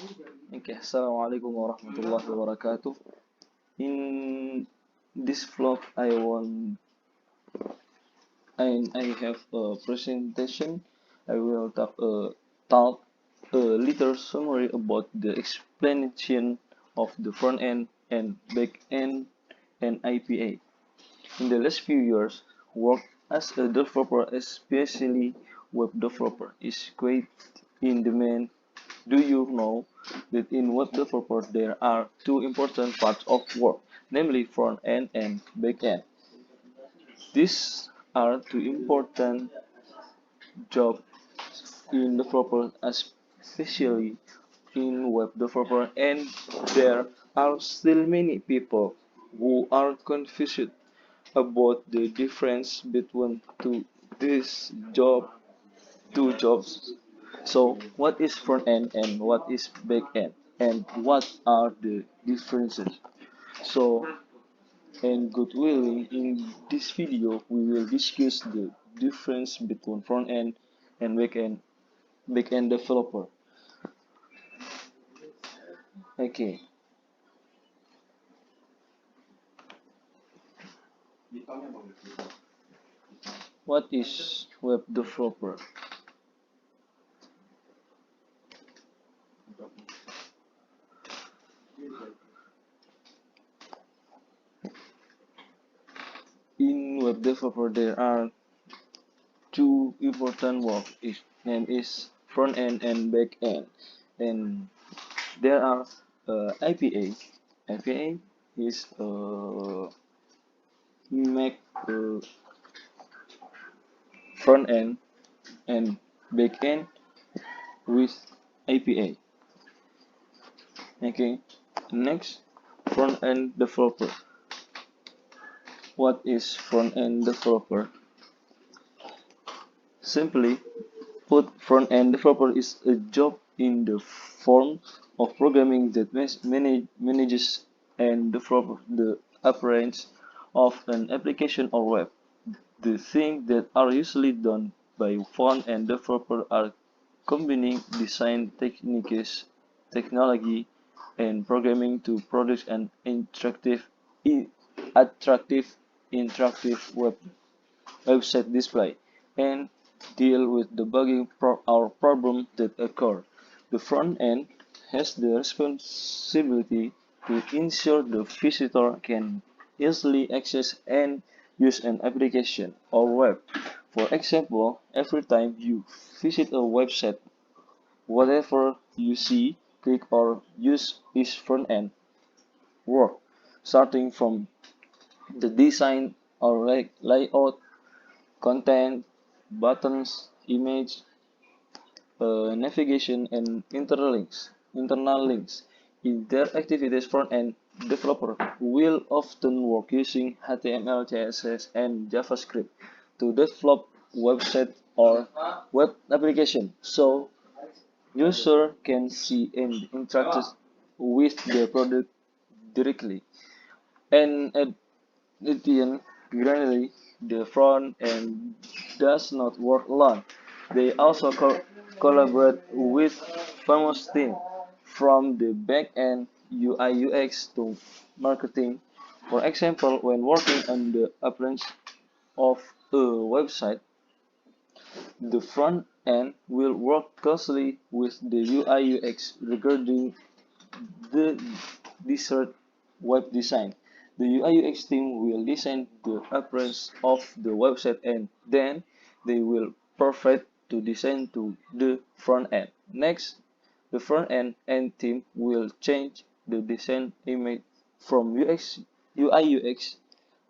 Okay, Assalamualaikum warahmatullahi wabarakatuh. In this vlog, I have a presentation. I will talk a little summary about the explanation of the front end and back end and IPA. In the last few years, work as a developer, especially web developer, is quite in demand. Do you know that in web developer there are two important parts of work, namely front end and back end? These are two important jobs in developer, especially in web developer, and there are still many people who are confused about the difference between these two jobs. So, what is front end and what is back end, and what are the differences? So, and good willing, in this video we will discuss the difference between front end and back end developer. Okay, what is web developer? In web developer there are two important work is name is front end and back end, and there are IPA. IPA is make front end and back end with APA. Okay, next, front end developer. What is front end developer? Simply put, front end developer is a job in the form of programming that manages and develops the appearance of an application or web. The things that are usually done by front end developer are combining design techniques, technology, and programming to produce an attractive, interactive website display and deal with debugging or problems that occur. The front end has the responsibility to ensure the visitor can easily access and use an application or web. For example, every time you visit a website, whatever you see, click or use is front end work, starting from the design or layout, content, buttons, image, navigation, and internal links. In their activities, front-end developer will often work using HTML, CSS, and JavaScript to develop website or web application, so user can see and interact with the product directly. And at the end, generally, the front end does not work alone. They also collaborate with famous teams from the back end UI UX to marketing. For example, when working on the appearance of a website, the front end will work closely with the UI UX regarding the desired web design. The UI UX team will design the appearance of the website and then they will perfect to design to the front end. Next, the front end team will change the design image from UI UX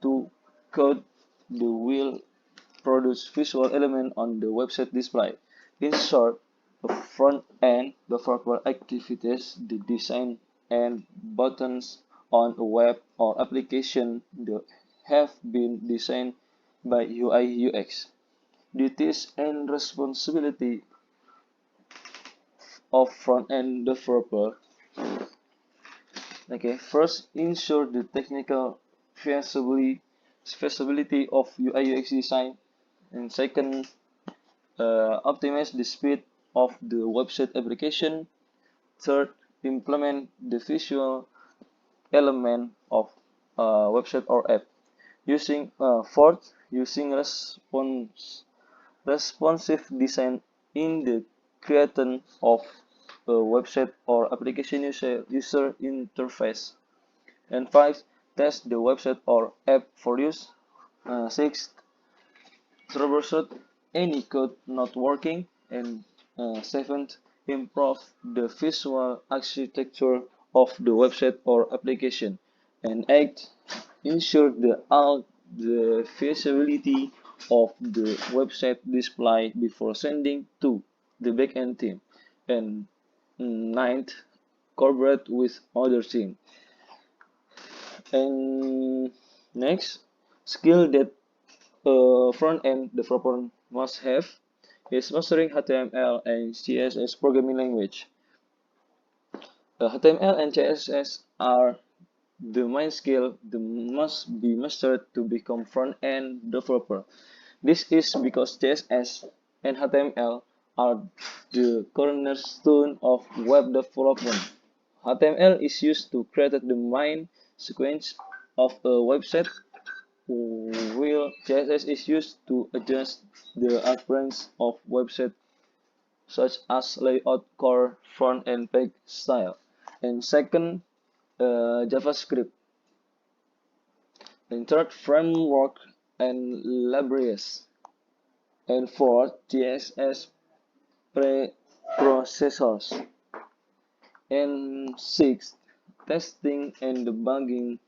to code the will produce visual element on the website display. In short, the front end developer activities the design and buttons on a web or application that have been designed by UI UX. Duties and responsibility of front end developer. Okay, first, ensure the technical feasibility of UI UX design, and second, optimize the speed of the website application. Third, implement the visual element of a website or app. Fourth, using responsive design in the creation of a website or application user interface. And five, test the website or app for use. Sixth, troubleshoot any code not working. And seventh, improve the visual architecture of the website or application. And eighth, ensure the visibility of the website display before sending to the backend team. And ninth, collaborate with other team. And next, skill that front-end developer must have is mastering HTML and CSS programming language. HTML and CSS are the main skill that must be mastered to become front-end developer. This is because CSS and HTML are the cornerstone of web development. HTML is used to create the main sequence of a website, while CSS is used to adjust the appearance of website such as layout, core, front, and page style. And second, JavaScript. And third, framework and libraries. And fourth, CSS preprocessors. And sixth, testing and debugging.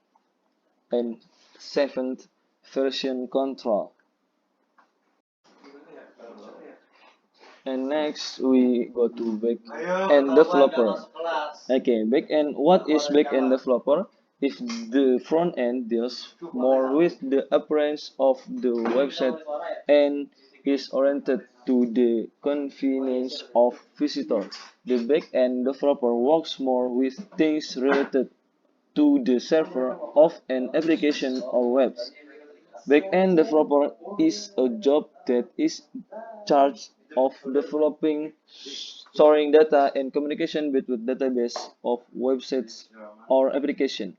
And seventh, version control. And next we go to backend developer. Okay, backend. What is backend developer? If the front end deals more with the appearance of the website and is oriented to the convenience of visitor, the backend developer works more with things related to the server of an application or web. Backend developer is a job that is charged of developing, storing data, and communication between database of websites or application.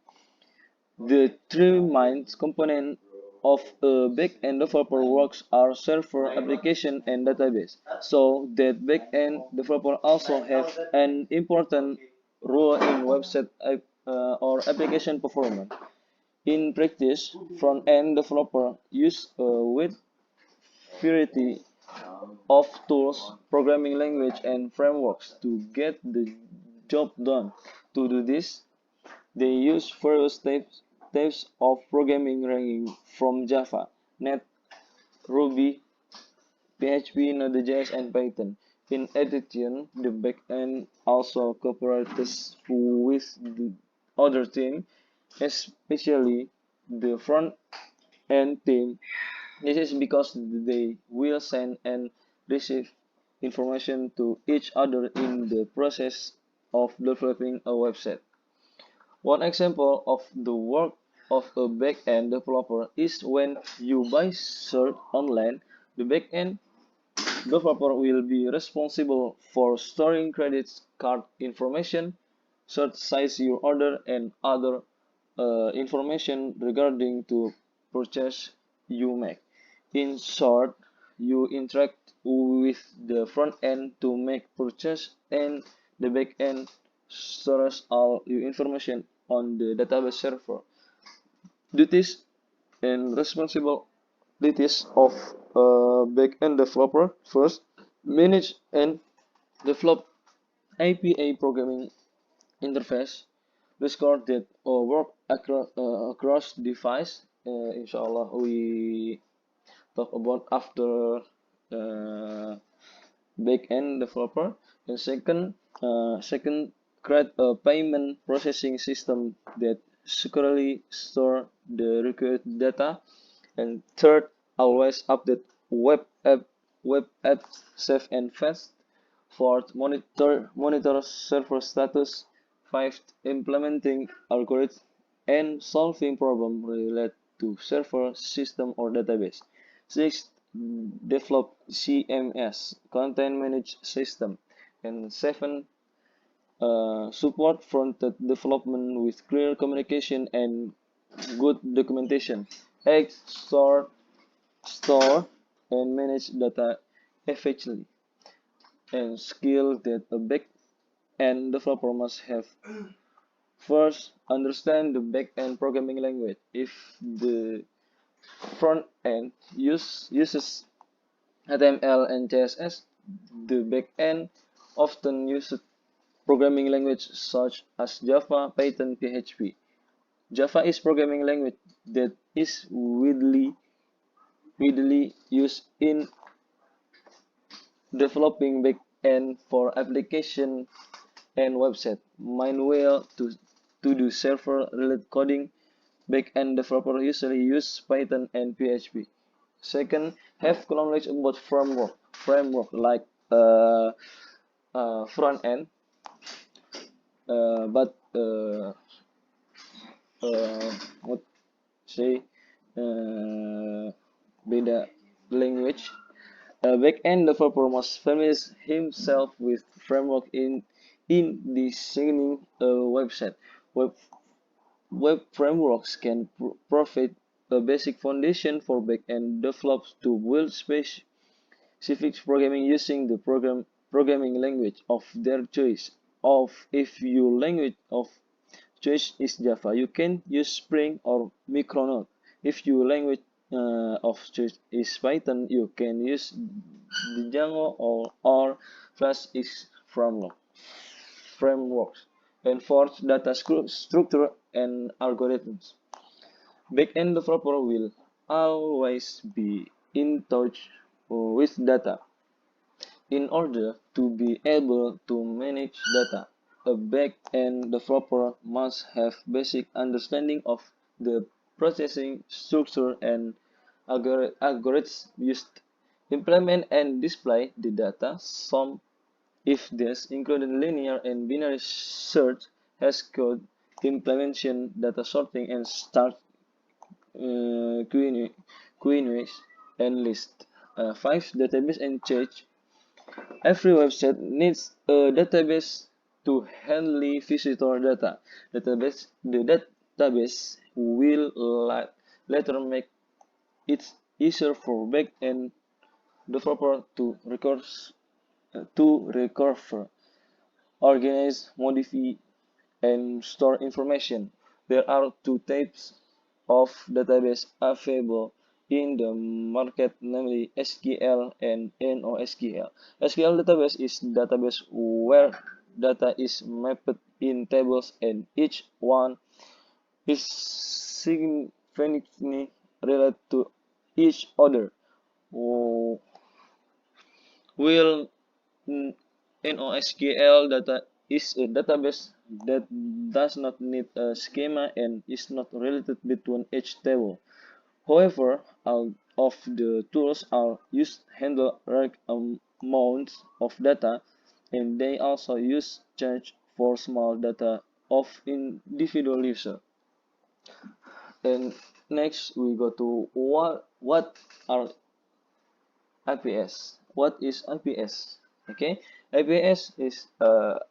The three main components of a backend developer works are server, application, and database. So that backend developer also have an important role in website or application performance. In practice, front-end developers use a wide variety of tools, programming language, and frameworks to get the job done. To do this, they use various types of programming ranging from Java, Net, Ruby, PHP, Node.js, and Python. In addition, the backend also cooperates with the other team, especially the front-end team. This is because they will send and receive information to each other in the process of developing a website. One example of the work of a back-end developer is when you buy shirt online, the back-end developer will be responsible for storing credit card information, shirt size you order, and other information regarding to purchase you make. In short, you interact with the front end to make purchase, and the back end stores all your information on the database server. Duties and responsibilities of a back-end developer. First, manage and develop API programming interface. Discover that work across device. Inshallah, we talk about after back-end developer. And second, create a payment processing system that securely store the required data. And third, always update web apps safe and fast. Fourth, monitor server status. Fifth, implementing algorithms and solving problems related to server, system, or database. Sixth, develop CMS, content management system. And seven, support front-end development with clear communication and good documentation. 8. Store and manage data efficiently. And skill that a back-end developer must have. First, understand the back-end programming language. If the front end uses HTML and CSS, the back end often uses programming language such as Java, Python, PHP. Java is programming language that is widely used in developing back end for application and website. Meanwhile, to do server related coding, back end developers usually use Python and PHP. Second, have knowledge about framework like front end, but what say beda language. A back-end developer must familiar himself with framework in designing a website. Web Web frameworks can provide a basic foundation for back-end developers to build specific programming using the programming language of their choice. If your language of choice is Java, you can use Spring or Micronaut. If your language of choice is Python, you can use Django or Flash is frameworks. And fourth, data structure and algorithms. Backend developer will always be in touch with data. In order to be able to manage data, a back-end developer must have basic understanding of the processing structure and algorithms used. Implement and display the data. Some if this, including linear and binary search, has code implementation, data sorting, and start queries and list. 5. Database and change. Every website needs a database to handle visitor data. The database will later make it easier for back-end developer to recover, organize, modify, and store information. There are two types of database available in the market, namely SQL and NoSQL. SQL database is database where data is mapped in tables and each one is significantly related to each other. Will NoSQL data is a database that does not need a schema and is not related between each table. However, all of the tools are used to handle large amounts of data, and they also use change for small data of individual user. And next we go to what are IPS. What is IPS? Okay, IPS is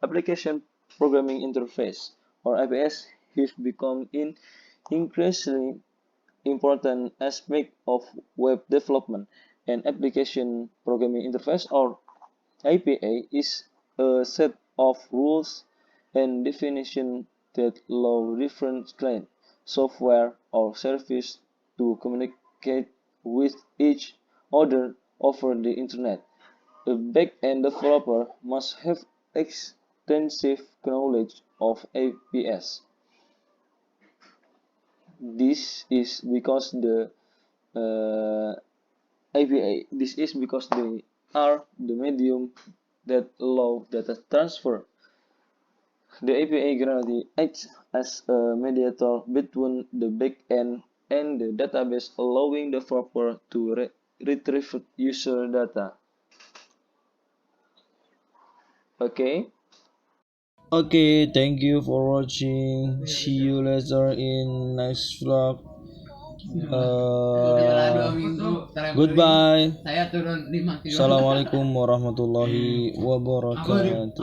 application programming interface, or IPS has become an increasingly important aspect of web development. An application programming interface, or API, is a set of rules and definitions that allow different client, software, or service to communicate with each other over the internet. A back-end developer must have extensive knowledge of APS. This is because they are the medium that allow data transfer. The API generally acts as a mediator between the backend and the database, allowing the developer to retrieve user data. Okay. Okay, thank you for watching. See you later in next vlog. Goodbye. Assalamualaikum warahmatullahi wabarakatuh.